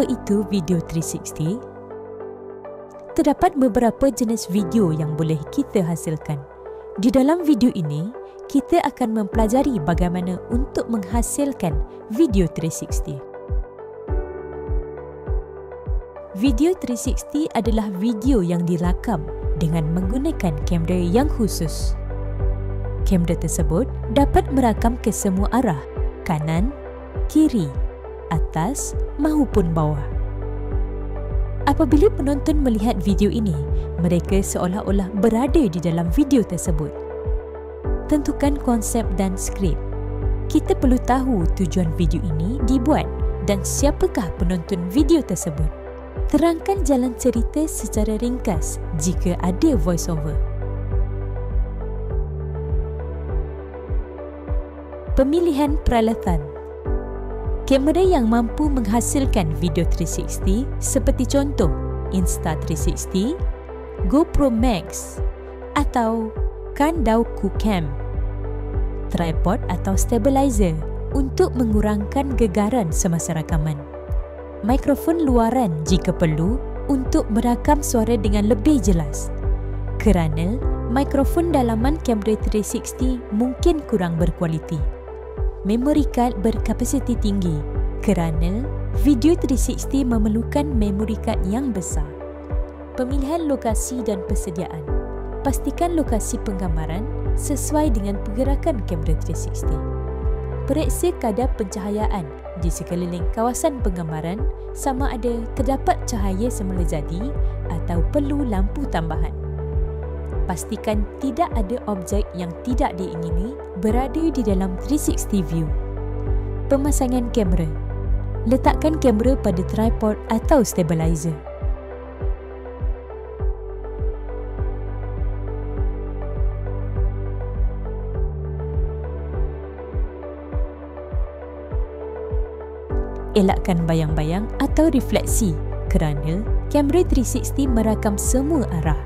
Apa itu video 360? Terdapat beberapa jenis video yang boleh kita hasilkan. Di dalam video ini, kita akan mempelajari bagaimana untuk menghasilkan video 360. Video 360 adalah video yang dirakam dengan menggunakan kamera yang khusus. Kamera tersebut dapat merakam ke semua arah, kanan, kiri, atas maupun bawah. Apabila penonton melihat video ini, mereka seolah-olah berada di dalam video tersebut. Tentukan konsep dan skrip. Kita perlu tahu tujuan video ini dibuat dan siapakah penonton video tersebut. Terangkan jalan cerita secara ringkas jika ada voiceover. Pemilihan peralatan. Kamera yang mampu menghasilkan video 360 seperti contoh Insta360, GoPro Max atau Kandau Cam, tripod atau stabilizer untuk mengurangkan gegaran semasa rakaman, mikrofon luaran jika perlu untuk merakam suara dengan lebih jelas, kerana mikrofon dalaman kamera 360 mungkin kurang berkualiti. Memori kad berkapasiti tinggi kerana video 360 memerlukan memori kad yang besar. Pemilihan lokasi dan persediaan. Pastikan lokasi penggambaran sesuai dengan pergerakan kamera 360. Periksa kadar pencahayaan di sekeliling kawasan penggambaran sama ada terdapat cahaya semula jadi atau perlu lampu tambahan. Pastikan tidak ada objek yang tidak diingini berada di dalam 360 view. Pemasangan kamera. Letakkan kamera pada tripod atau stabilizer. Elakkan bayang-bayang atau refleksi kerana kamera 360 merakam semua arah.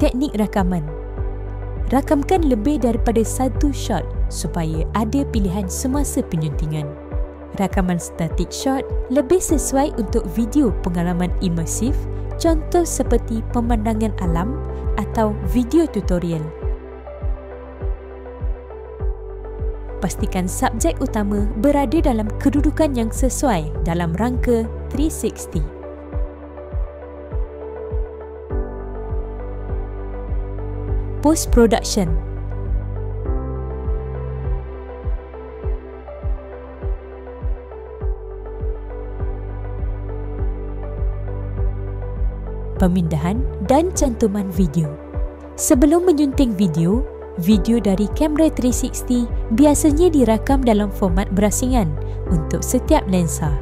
Teknik rakaman. Rakamkan lebih daripada satu shot supaya ada pilihan semasa penyuntingan. Rakaman static shot lebih sesuai untuk video pengalaman imersif, contoh seperti pemandangan alam atau video tutorial. Pastikan subjek utama berada dalam kedudukan yang sesuai dalam rangka 360. Post-production. Pemindahan dan cantuman video. Sebelum menyunting video, video dari kamera 360 biasanya dirakam dalam format berasingan untuk setiap lensa.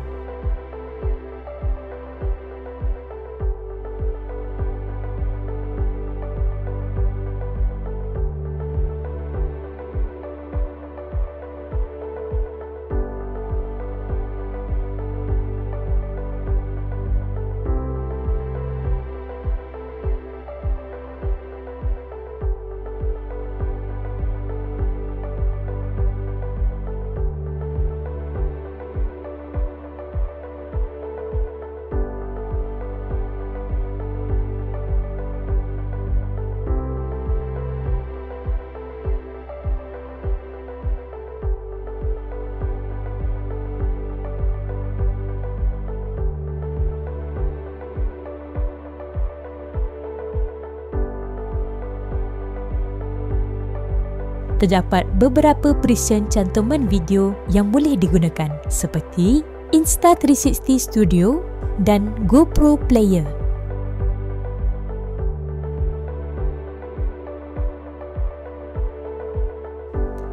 Terdapat beberapa presyen cantuman video yang boleh digunakan seperti Insta360 Studio dan GoPro Player.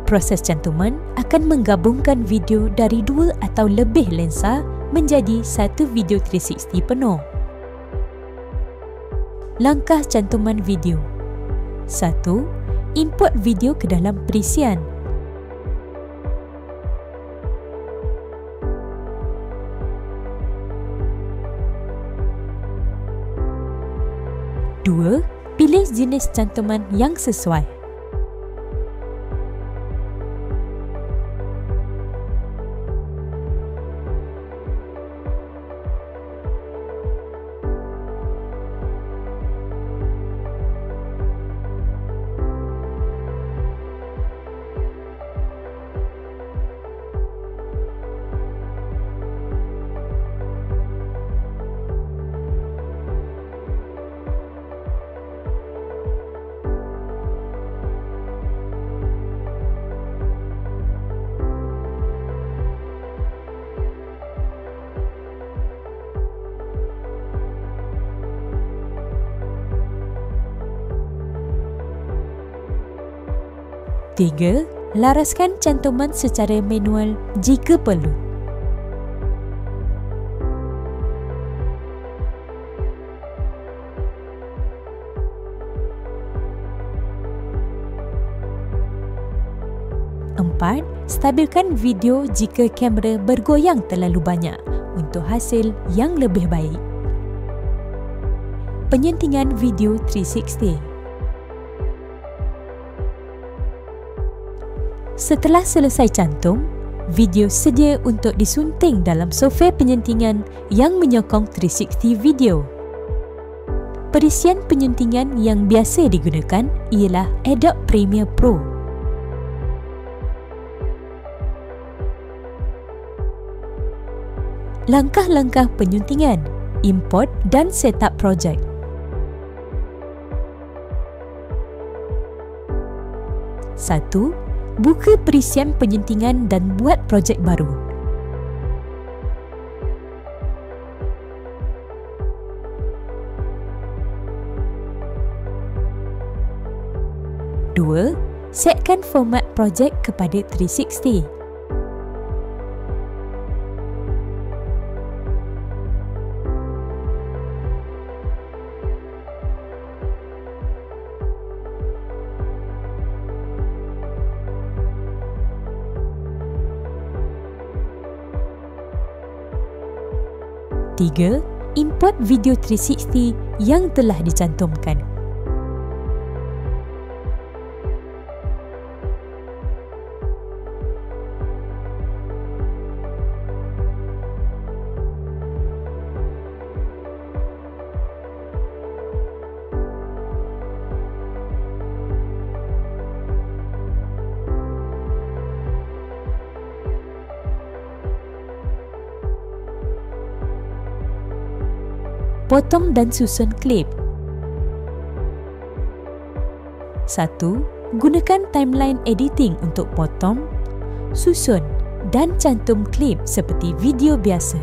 Proses cantuman akan menggabungkan video dari dua atau lebih lensa menjadi satu video 360 penuh. Langkah cantuman video. 1. Import video ke dalam perisian. 2. Pilih jenis cantuman yang sesuai. 3. 3. Laraskan cantuman secara manual jika perlu. 4. Stabilkan video jika kamera bergoyang terlalu banyak untuk hasil yang lebih baik. Penyuntingan video 360. Setelah selesai cantum, video sedia untuk disunting dalam software penyuntingan yang menyokong 360 video. Perisian penyuntingan yang biasa digunakan ialah Adobe Premiere Pro. Langkah-langkah penyuntingan, import dan setup projek. 1. Buka perisian penyuntingan dan buat projek baru. 2. Setkan format projek kepada 360. 3. Import video 360 yang telah dicantumkan. Potong dan susun klip. 1. Gunakan timeline editing untuk potong, susun dan cantum klip seperti video biasa.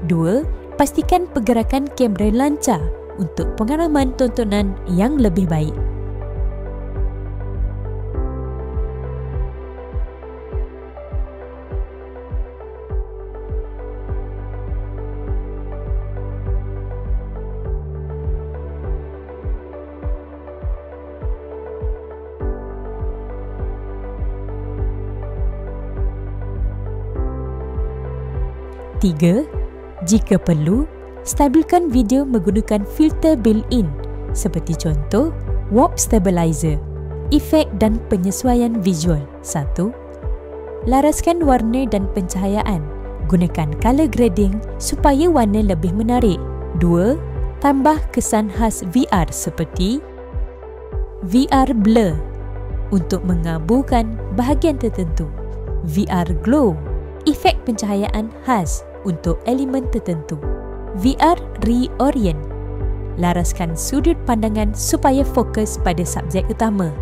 Dua, pastikan pergerakan kamera lancar untuk pengalaman tontonan yang lebih baik. Tiga, jika perlu, stabilkan video menggunakan filter built-in seperti contoh warp stabilizer, efek dan penyesuaian visual. 1. Laraskan warna dan pencahayaan. Gunakan color grading supaya warna lebih menarik. 2. Tambah kesan khas VR seperti VR blur untuk mengaburkan bahagian tertentu. VR Glow, efek pencahayaan khas untuk elemen tertentu. VR Reorient, laraskan sudut pandangan supaya fokus pada subjek utama.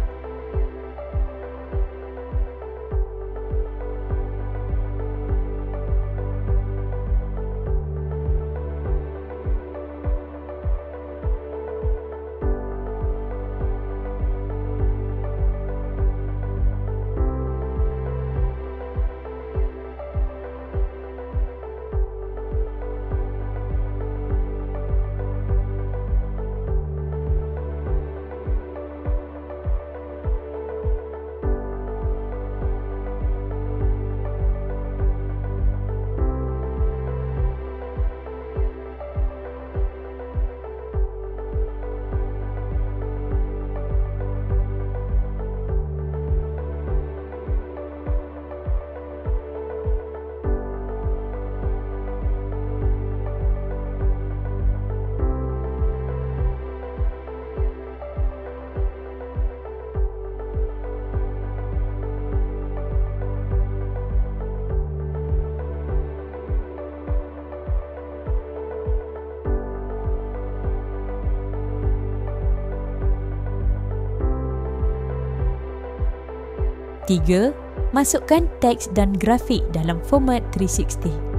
Tiga, masukkan teks dan grafik dalam format 360.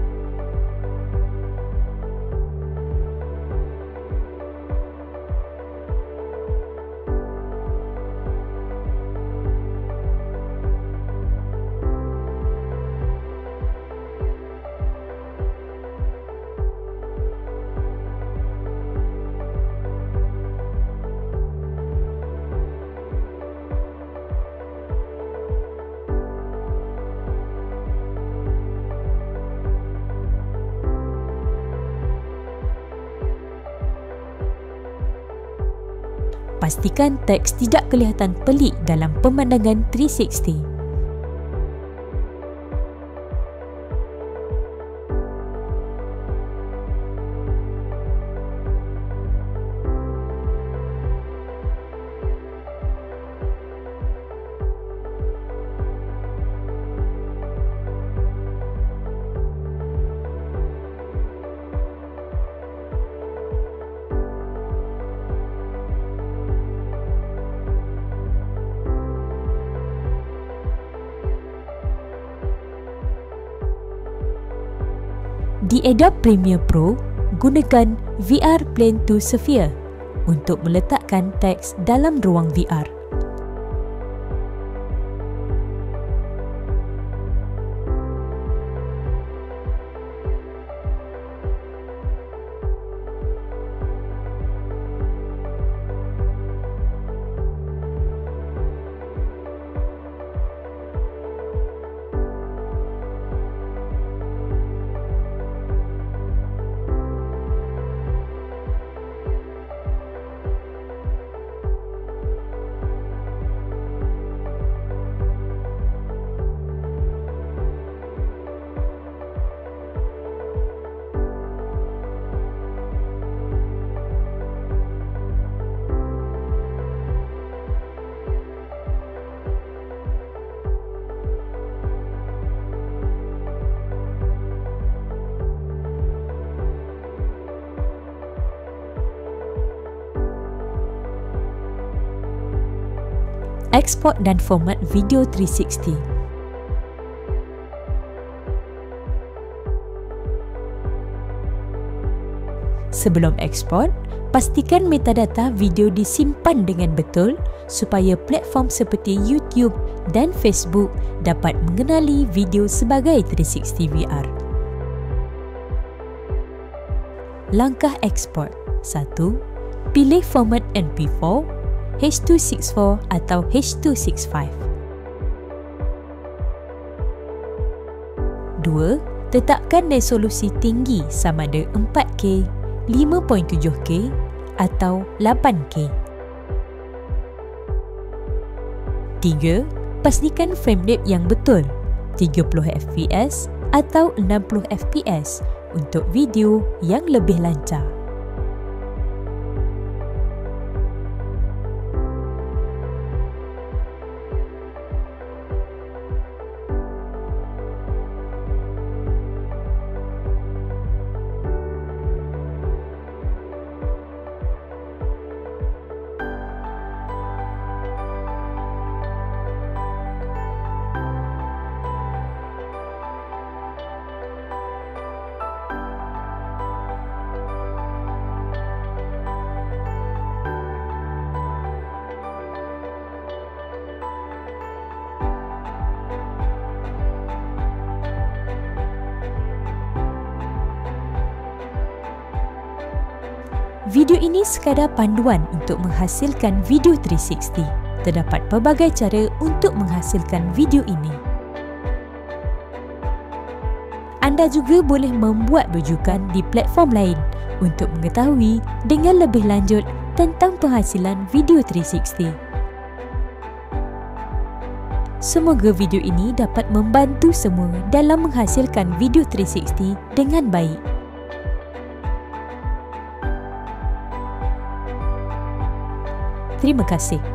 Pastikan teks tidak kelihatan pelik dalam pemandangan 360. Di Adobe Premiere Pro, gunakan VR Plane to Sphere untuk meletakkan teks dalam ruang VR. Ekspor dan format video 360. Sebelum ekspor, pastikan metadata video disimpan dengan betul supaya platform seperti YouTube dan Facebook dapat mengenali video sebagai 360 VR. Langkah ekspor. 1. Pilih format MP4, H.264 atau H.265. 2. Tetapkan resolusi tinggi sama ada 4K, 5.7K atau 8K. 3. Pastikan frame rate yang betul, 30fps atau 60fps untuk video yang lebih lancar. Video ini sekadar panduan untuk menghasilkan video 360. Terdapat pelbagai cara untuk menghasilkan video ini. Anda juga boleh membuat rujukan di platform lain untuk mengetahui dengan lebih lanjut tentang penghasilan video 360. Semoga video ini dapat membantu semua dalam menghasilkan video 360 dengan baik. Terima kasih.